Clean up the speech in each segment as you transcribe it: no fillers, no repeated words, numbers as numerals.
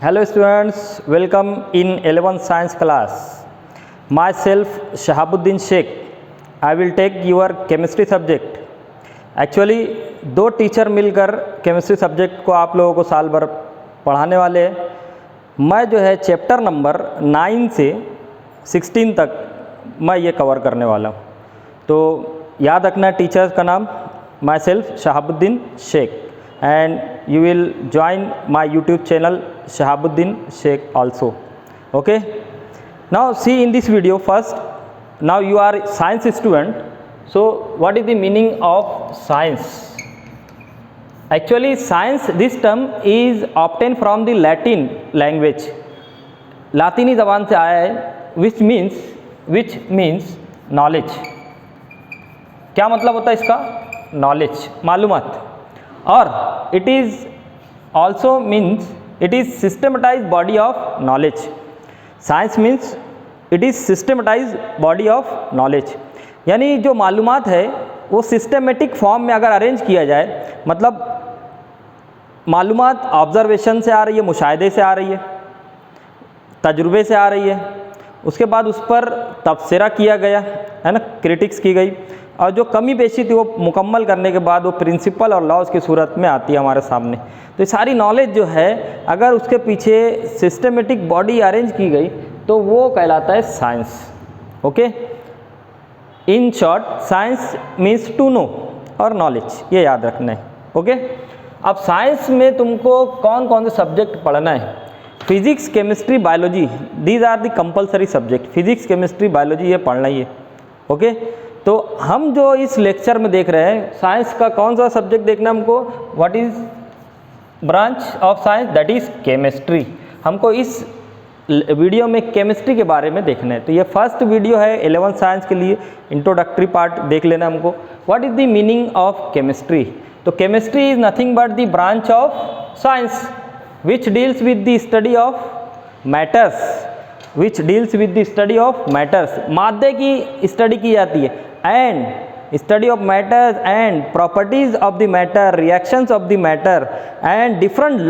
Hello students, welcome in 11th science class. Myself Shahabuddin Sheikh. I will take your chemistry subject. Actually दो teacher मिलकर chemistry subject को आप लोगों को साल भर पढ़ाने वाले हैं। मैं जो है चैप्टर नंबर 9 से 16 तक मैं ये कवर करने वाला हूँ। तो याद रखना टीचर्स का नाम myself Shahabuddin Sheikh and you will join my YouTube channel Shahabuddin Sheikh also. Okay, now see in this video first. Now you are science student, so what is the meaning of science? Actually science, this term is obtained from the Latin language. लातीनी ज़बान से आया है, which means knowledge. क्या मतलब होता है इसका? knowledge, मालूमात. और it is also means it is systematized body of knowledge. Science means it is systematized body of knowledge. यानी जो मालूमात है वो सिस्टमेटिक फॉर्म में अगर अरेंज किया जाए, मतलब मालूमात ऑब्जर्वेशन से आ रही है, मुशाहिदे से आ रही है, तजुर्बे से आ रही है, उसके बाद उस पर तबसरा किया गया है ना, क्रिटिक्स की गई, और जो कमी पेशी थी वो मुकम्मल करने के बाद वो प्रिंसिपल और लॉज की सूरत में आती है हमारे सामने। तो ये सारी नॉलेज जो है अगर उसके पीछे सिस्टमेटिक बॉडी अरेंज की गई तो वो कहलाता है science. Okay, in short science means to know और नॉलेज, ये याद रखना है। ओके, अब साइंस में तुमको कौन कौन से सब्जेक्ट पढ़ना है? Physics, chemistry, biology, these are the compulsory subject. Physics, chemistry, biology ये पढ़ना ही है। ओके, तो हम जो इस लेक्चर में देख रहे हैं साइंस का कौन सा सब्जेक्ट देखना है हमको? What is branch of science? That is chemistry. हमको इस वीडियो में केमिस्ट्री के बारे में देखना है। तो ये फर्स्ट वीडियो है 11th साइंस के लिए, इंट्रोडक्टरी पार्ट देख लेना हमको। What is the meaning of chemistry? तो chemistry is nothing but the branch of science which deals with the study of matters, मादे की स्टडी की जाती है, and study of matters and properties of the matter, reactions of the matter and different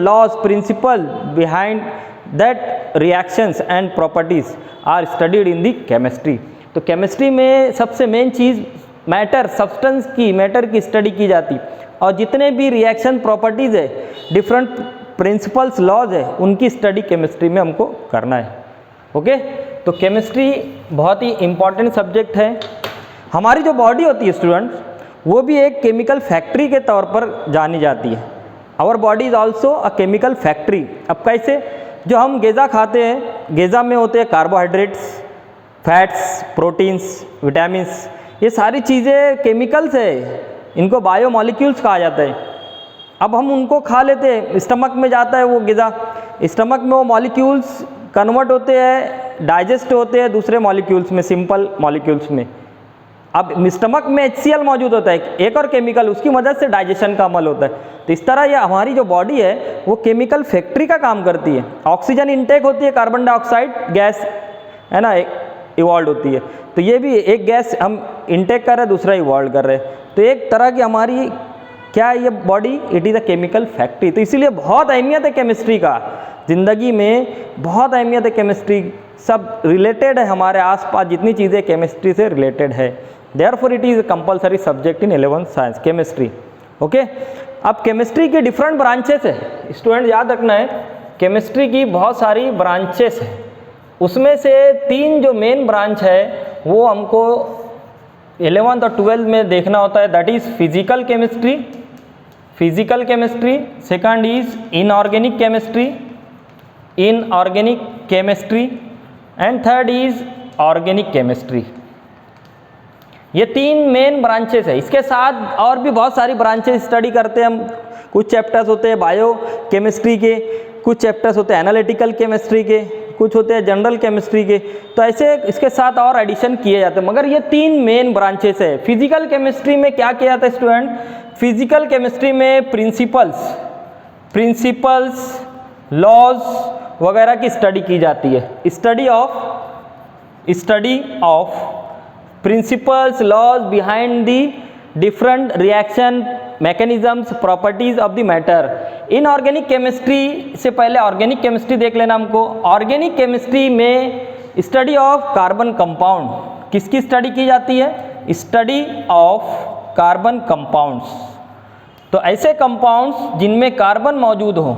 laws, principles behind that reactions and properties are studied in the chemistry. तो chemistry में सबसे main चीज़ matter, substance की, matter की study की जाती, और जितने भी रिएक्शन प्रॉपर्टीज़ है, डिफरेंट प्रिंसिपल्स, लॉज है, उनकी स्टडी केमिस्ट्री में हमको करना है। ओके, तो केमिस्ट्री बहुत ही इम्पॉर्टेंट सब्जेक्ट है। हमारी जो बॉडी होती है स्टूडेंट, वो भी एक केमिकल फैक्ट्री के तौर पर जानी जाती है। Our body is also a chemical factory. अब कैसे? जो हम ग़िज़ा खाते हैं, ग़िज़ा में होते हैं कार्बोहाइड्रेट्स, फैट्स, प्रोटीन्स, विटामिन्स, ये सारी चीज़ें केमिकल्स है, इनको बायोमॉलिक्यूल्स कहा जाता है। अब हम उनको खा लेते हैं, स्टमक में जाता है वो ग़िज़ा, स्टमक में वो मॉलिक्यूल्स कन्वर्ट होते हैं, डाइजेस्ट होते हैं दूसरे मॉलिक्यूल्स में, सिंपल मॉलिक्यूल्स में। अब स्टमक में HCl मौजूद होता है, एक और केमिकल, उसकी मदद से डाइजेशन का अमल होता है। तो इस तरह ये हमारी जो बॉडी है वो केमिकल फैक्ट्री का काम करती है। ऑक्सीजन इनटेक होती है, कार्बन डाइऑक्साइड गैस है ना इवॉल्व होती है। तो ये भी एक गैस हम इनटेक कर रहे हैं, दूसरा इवॉल्व कर रहे हैं। तो एक तरह की हमारी क्या है ये body? It is a chemical factory. तो इसीलिए बहुत अहमियत है केमिस्ट्री का, ज़िंदगी में बहुत अहमियत है केमिस्ट्री। सब रिलेटेड है, हमारे आसपास जितनी चीज़ें केमिस्ट्री से रिलेटेड है। Therefore it is a compulsory subject in 11th science, chemistry. Okay, अब केमिस्ट्री की डिफरेंट ब्रांचेस है स्टूडेंट, याद रखना है केमिस्ट्री की बहुत सारी ब्रांचेस है। उसमें से 3 जो मेन ब्रांच है वो हमको 11th और 12th में देखना होता है। That is physical chemistry, second is inorganic chemistry and third is organic chemistry. ये 3 मेन ब्रांचेस है। इसके साथ और भी बहुत सारी ब्रांचेस स्टडी करते हैं हम। कुछ चैप्टर्स होते हैं बायो केमिस्ट्री के, कुछ चैप्टर्स होते हैं एनालिटिकल केमिस्ट्री के, कुछ होते हैं जनरल केमिस्ट्री के। तो ऐसे इसके साथ और एडिशन किए जाते हैं, मगर ये 3 मेन ब्रांचेस है। फिजिकल केमिस्ट्री में क्या किया जाता है स्टूडेंट? फिजिकल केमिस्ट्री में प्रिंसिपल्स, लॉज वगैरह की स्टडी की जाती है। Study of principles, laws behind the different reaction mechanisms, properties of the matter. Inorganic chemistry से पहले ऑर्गेनिक केमिस्ट्री देख लेना हमको। ऑर्गेनिक केमिस्ट्री में स्टडी ऑफ कार्बन कंपाउंड, किसकी स्टडी की जाती है? Study of carbon compounds. तो ऐसे कंपाउंड्स जिनमें कार्बन मौजूद हो,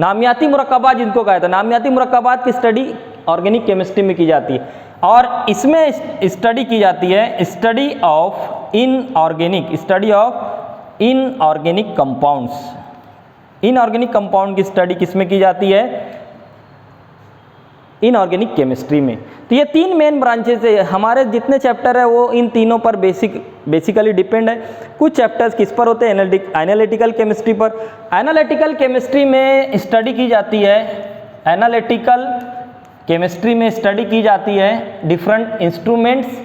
नामियाती मुरक्कबात जिनको कहा था, नामियाती मुरक्कबात की स्टडी ऑर्गेनिक केमिस्ट्री में की जाती है। और इसमें स्टडी की जाती है study of inorganic, study of inorganic compounds. Inorganic compound की स्टडी किसमें की जाती है? इनऑर्गेनिक केमिस्ट्री में। तो ये तीन मेन ब्रांचेस है, हमारे जितने चैप्टर है वो इन तीनों पर बेसिकली डिपेंड है। कुछ चैप्टर्स किस पर होते हैं? एनालिटिकल केमिस्ट्री पर। एनालिटिकल केमिस्ट्री में स्टडी की जाती है, एनालिटिकल केमिस्ट्री में स्टडी की जाती है different instruments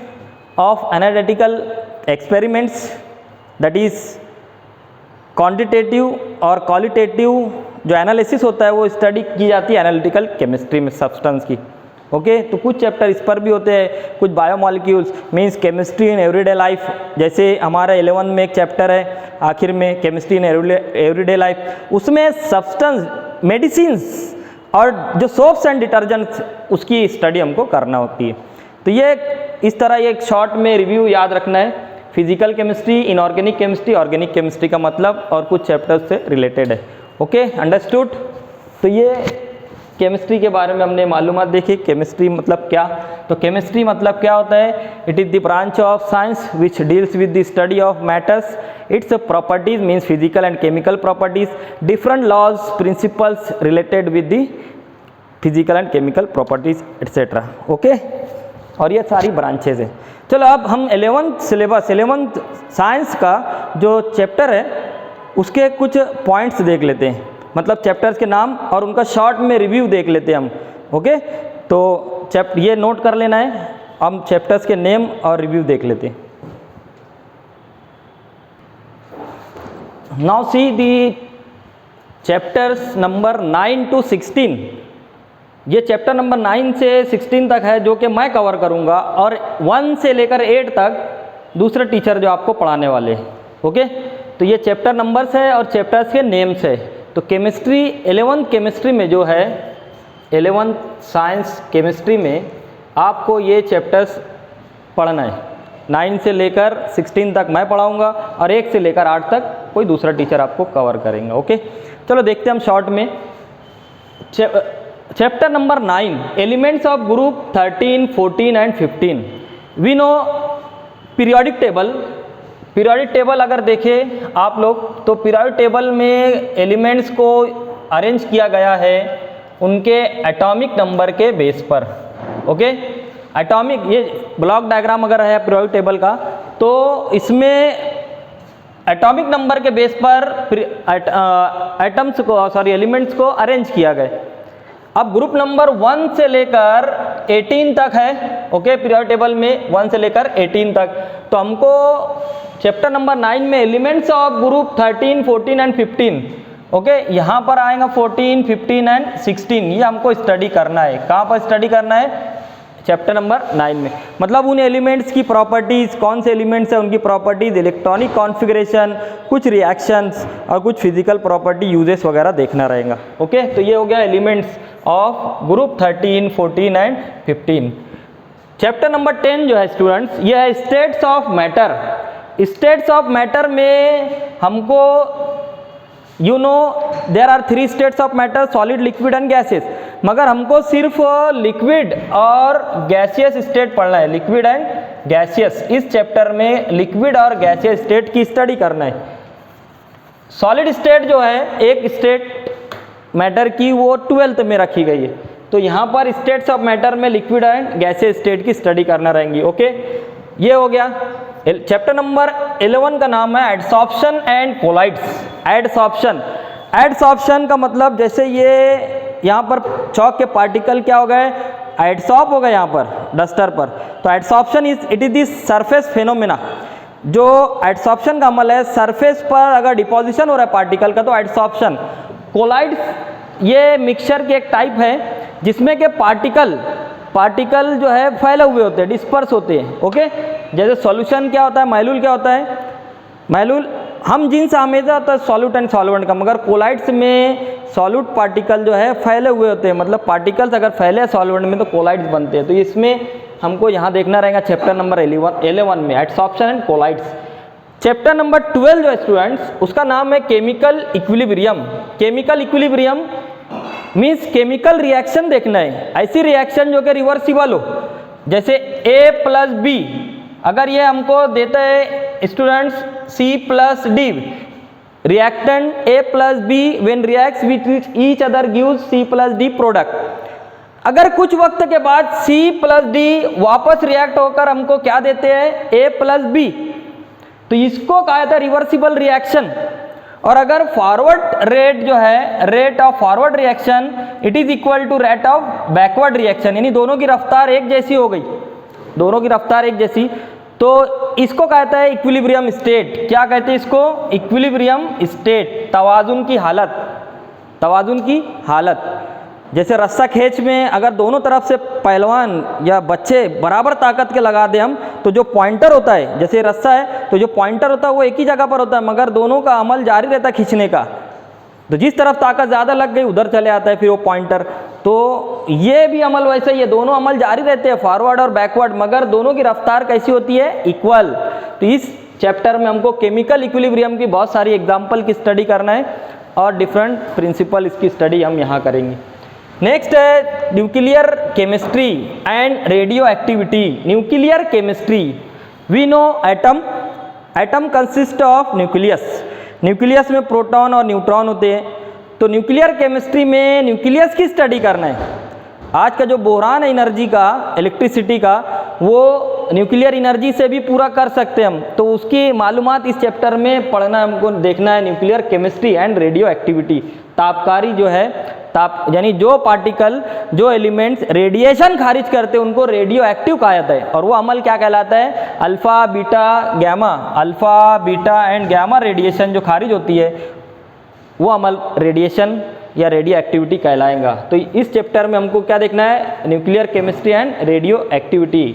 of analytical experiments, that is quantitative और क्वालिटेटिव जो एनालिसिस होता है वो स्टडी की जाती है एनालिटिकल केमिस्ट्री में सब्सटेंस की। ओके, तो कुछ चैप्टर इस पर भी होते हैं, कुछ biomolecules means chemistry in everyday life, जैसे हमारा 11 में एक चैप्टर है आखिर में केमिस्ट्री इन एवरीडे लाइफ, उसमें सब्सटेंस, मेडिसिन्स और जो सोप्स एंड डिटर्जेंट्स उसकी स्टडी हमको करना होती है। तो ये इस तरह एक शॉर्ट में रिव्यू याद रखना है। Physical chemistry, inorganic chemistry, organic chemistry का मतलब और कुछ चैप्टर्स से रिलेटेड है। Okay, understood. तो ये केमिस्ट्री के बारे में हमने मालूमात देखी। केमिस्ट्री मतलब क्या? तो केमिस्ट्री मतलब क्या होता है? It is the branch of science which deals with the study of matters, its properties means physical and chemical properties, different laws principles related with the physical and chemical properties etcetera. Okay, और ये सारी branches है। चलो अब हम 11th syllabus, 11th science का जो chapter है उसके कुछ पॉइंट्स देख लेते हैं, मतलब चैप्टर्स के नाम और उनका शॉर्ट में रिव्यू देख लेते हैं हम। ओके, तो ये नोट कर लेना है, हम चैप्टर्स के नेम और रिव्यू देख लेते हैं। Now see the chapters number 9 to 16। ये चैप्टर नंबर 9 से 16 तक है जो कि मैं कवर करूंगा, और 1 से लेकर 8 तक दूसरे टीचर जो आपको पढ़ाने वाले हैं। ओके, तो ये चैप्टर नंबर्स है और चैप्टर्स के नेम्स है। तो केमिस्ट्री 11th केमिस्ट्री में जो है 11th साइंस केमिस्ट्री में आपको ये चैप्टर्स पढ़ना है। 9 से लेकर 16 तक मैं पढ़ाऊंगा और 1 से लेकर 8 तक कोई दूसरा टीचर आपको कवर करेंगे। ओके, चलो देखते हैं हम शॉर्ट में। Chapter number 9, elements of group 13, 14 and 15। We know periodic table. Periodic table अगर देखें आप लोग तो पीरियोडिक टेबल में एलिमेंट्स को अरेंज किया गया है उनके एटॉमिक नंबर के बेस पर। ओके, एटॉमिक, ये ब्लॉक डायग्राम अगर है पीरियोडिक टेबल का तो इसमें एटॉमिक नंबर के बेस पर एलिमेंट्स को अरेंज किया गया। अब ग्रुप नंबर 1 से लेकर 18 तक है। ओके, पीरियोडिक टेबल में 1 से लेकर 18 तक। तो हमको चैप्टर नंबर 9 में elements of group 13, 14 and 15, okay, यहाँ पर आएगा 14, 15 एंड 16, ये हमको स्टडी करना है। कहाँ पर स्टडी करना है? चैप्टर नंबर 9 में। मतलब उन एलिमेंट्स की प्रॉपर्टीज़, कौन से एलिमेंट्स हैं उनकी प्रॉपर्टीज़, इलेक्ट्रॉनिक कॉन्फ़िगरेशन, कुछ रिएक्शंस और कुछ फिजिकल प्रॉपर्टी यूजेस वगैरह देखना रहेगा। ओके, तो ये हो गया elements of group 13, 14 and 15। Chapter number 10 जो है स्टूडेंट्स, ये है states of matter. States of matter में हमको there are 3 states of matter, solid, liquid and gases. मगर हमको सिर्फ लिक्विड और गैसियस स्टेट पढ़ना है, लिक्विड एंड गैसियस। इस चैप्टर में लिक्विड और गैसियस स्टेट की स्टडी करना है। सॉलिड स्टेट जो है एक स्टेट मैटर की, वो 12th में रखी गई है। तो यहाँ पर स्टेट्स ऑफ मैटर में लिक्विड एंड गैसियस स्टेट की स्टडी करना रहेंगी। ओके, ये हो गया। चैप्टर नंबर 11 का नाम है एडसॉर्प्शन एंड कोलाइड्स। एडसॉर्प्शन का मतलब जैसे ये यहाँ पर चौक के पार्टिकल क्या हो गए, एडसॉर्ब हो गए यहाँ पर डस्टर पर। तो adsorption it is the surface phenomena. जो एडसॉर्प्शन का अमल है, सरफेस पर अगर डिपोजिशन हो रहा है पार्टिकल का तो एडसॉर्प्शन। कोलाइड्स ये मिक्सचर की एक टाइप है जिसमें के पार्टिकल जो है फैले हुए होते हैं, डिस्पर्स होते हैं। ओके, जैसे सॉल्यूशन क्या होता है, माइलूल क्या होता है, माइलूल हम जिनसे हमेशा होता है सॉल्यूट एंड सॉल्वेंट का, मगर कोलाइड्स में सॉल्यूट पार्टिकल जो है फैले हुए होते हैं, मतलब पार्टिकल्स अगर फैले सॉल्वेंट में तो कोलाइड्स बनते हैं। तो इसमें हमको यहाँ देखना रहेगा चैप्टर नंबर 11 में adsorption and colloids. Chapter number 12 जो है स्टूडेंट्स, उसका नाम है chemical equilibrium. Chemical equilibrium means chemical reaction देखना है, ऐसी रिएक्शन जो कि रिवर्सिबल हो, जैसे A+B अगर ये हमको देता है students C+D, reactant A+B when reacts with each other gives C+D product. अगर कुछ वक्त के बाद C+D वापस रिएक्ट होकर हमको क्या देते हैं A+B, तो इसको कहा जाता है रिवर्सिबल रिएक्शन। और अगर फॉरवर्ड रेट जो है, rate of forward reaction it is equal to rate of backward reaction, यानी दोनों की रफ्तार एक जैसी हो गई, दोनों की रफ्तार एक जैसी, तो इसको कहता है इक्विलिब्रियम स्टेट। क्या कहते हैं इसको? इक्विलिब्रियम स्टेट, तवाजुन की हालत, तवाजुन की हालत। जैसे रस्सा खींच में अगर दोनों तरफ से पहलवान या बच्चे बराबर ताकत के लगा दें हम, तो जो पॉइंटर होता है, जैसे रस्सा है तो जो पॉइंटर होता है वो एक ही जगह पर होता है, मगर दोनों का अमल जारी रहता है खींचने का। तो जिस तरफ ताकत ज़्यादा लग गई उधर चले आता है फिर वो पॉइंटर। तो ये भी अमल वैसे ही है, दोनों अमल जारी रहते हैं फॉरवर्ड और बैकवर्ड, मगर दोनों की रफ्तार कैसी होती है? इक्वल। तो इस चैप्टर में हमको केमिकल इक्विलिब्रियम की बहुत सारी एग्जाम्पल की स्टडी करना है और डिफरेंट प्रिंसिपल इसकी स्टडी हम यहाँ करेंगे। नेक्स्ट है nuclear chemistry and radioactivity. Nuclear chemistry, we know atom, atom consist of nucleus, nucleus में प्रोटॉन और न्यूट्रॉन होते हैं। तो न्यूक्लियर केमिस्ट्री में न्यूक्लियस की स्टडी करना है। आज का जो बहरान है एनर्जी का, इलेक्ट्रिसिटी का, वो न्यूक्लियर एनर्जी से भी पूरा कर सकते हैं हम, तो उसकी मालूमात इस चैप्टर में पढ़ना, हमको देखना है nuclear chemistry and radioactivity. तापकारी जो है, ताप यानी जो पार्टिकल, जो एलिमेंट्स रेडिएशन खारिज करते हैं उनको रेडियो एक्टिव कहा जाता है। और वो अमल क्या कहलाता है? Alpha beta gamma, alpha beta and gamma radiation जो खारिज होती है वो अमल रेडिएशन या रेडियो एक्टिविटी कहलाएगा। तो इस चैप्टर में हमको क्या देखना है? Nuclear chemistry and radioactivity.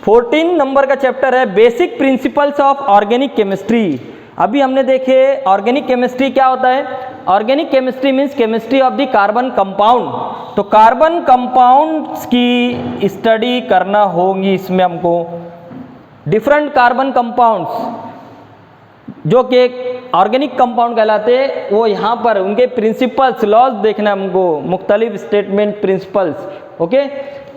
14 नंबर का चैप्टर है basic principles of organic chemistry. अभी हमने देखे ऑर्गेनिक केमिस्ट्री क्या होता है। Organic chemistry means chemistry of the carbon compound. तो कार्बन कंपाउंड्स की स्टडी करना होगी इसमें हमको। डिफरेंट कार्बन कंपाउंड्स जो कि ऑर्गेनिक कंपाउंड कहलाते हैं, वो यहाँ पर उनके प्रिंसिपल्स, लॉज देखना हमको, मुख्तलिफ स्टेटमेंट प्रिंसिपल्स। ओके,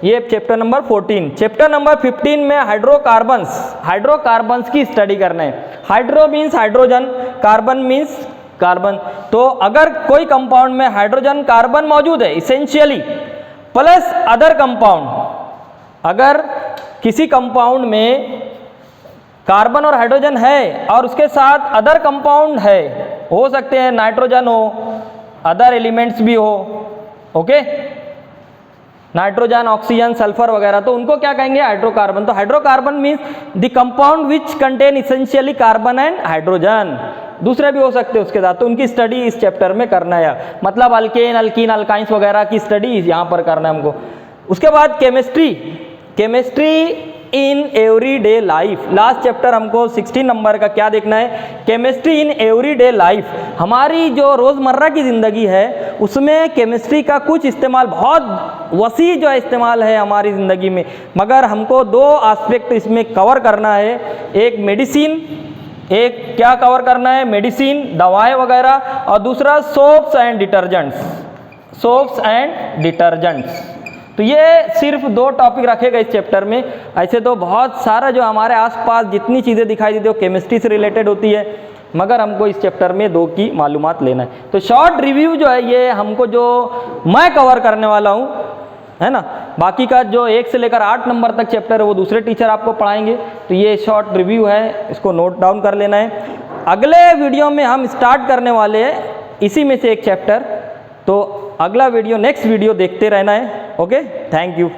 ये चैप्टर नंबर 14। चैप्टर नंबर 15 में हाइड्रोकार्बन्स, हाइड्रोकार्बन्स की स्टडी करना है। Hydro means hydrogen, carbon means carbon. तो अगर कोई कंपाउंड में हाइड्रोजन कार्बन मौजूद है इसेंशियली, प्लस अदर कंपाउंड, अगर किसी कंपाउंड में कार्बन और हाइड्रोजन है और उसके साथ अदर कंपाउंड है, हो सकते हैं नाइट्रोजन हो, अदर एलिमेंट्स भी हो, ओके, नाइट्रोजन, ऑक्सीजन, सल्फर वगैरह, तो उनको क्या कहेंगे? हाइड्रोकार्बन। तो hydrocarbon means the compound which contain essentially carbon and hydrogen. दूसरे भी हो सकते हैं उसके साथ, तो उनकी स्टडी इस चैप्टर में करना है, मतलब अल्केन, अल्कीन, अल्काइंस वगैरह की स्टडी यहाँ पर करना है हमको। उसके बाद chemistry, chemistry in everyday life. Last chapter हमको 16 नंबर का क्या देखना है? Chemistry in everyday life. हमारी जो रोज़मर्रा की ज़िंदगी है उसमें केमिस्ट्री का कुछ इस्तेमाल, बहुत वसी जो इस्तेमाल है हमारी ज़िंदगी में, मगर हमको दो एस्पेक्ट इसमें कवर करना है। एक मेडिसिन, एक क्या कवर करना है? मेडिसिन, दवाएं वगैरह, और दूसरा soaps and detergents, soaps and detergents. तो ये सिर्फ दो टॉपिक रखे गए इस चैप्टर में। ऐसे तो बहुत सारा जो हमारे आसपास जितनी चीज़ें दिखाई देती है वो केमिस्ट्री से रिलेटेड होती है, मगर हमको इस चैप्टर में दो की मालूमात लेना है। तो शॉर्ट रिव्यू जो है ये हमको, जो मैं कवर करने वाला हूँ, है ना, बाकी का जो 1 से लेकर 8 नंबर तक चैप्टर है वो दूसरे टीचर आपको पढ़ाएंगे। तो ये शॉर्ट रिव्यू है, इसको नोट डाउन कर लेना है। अगले वीडियो में हम स्टार्ट करने वाले हैं इसी में से एक चैप्टर, तो अगला वीडियो, नेक्स्ट वीडियो देखते रहना है। Okay, thank you.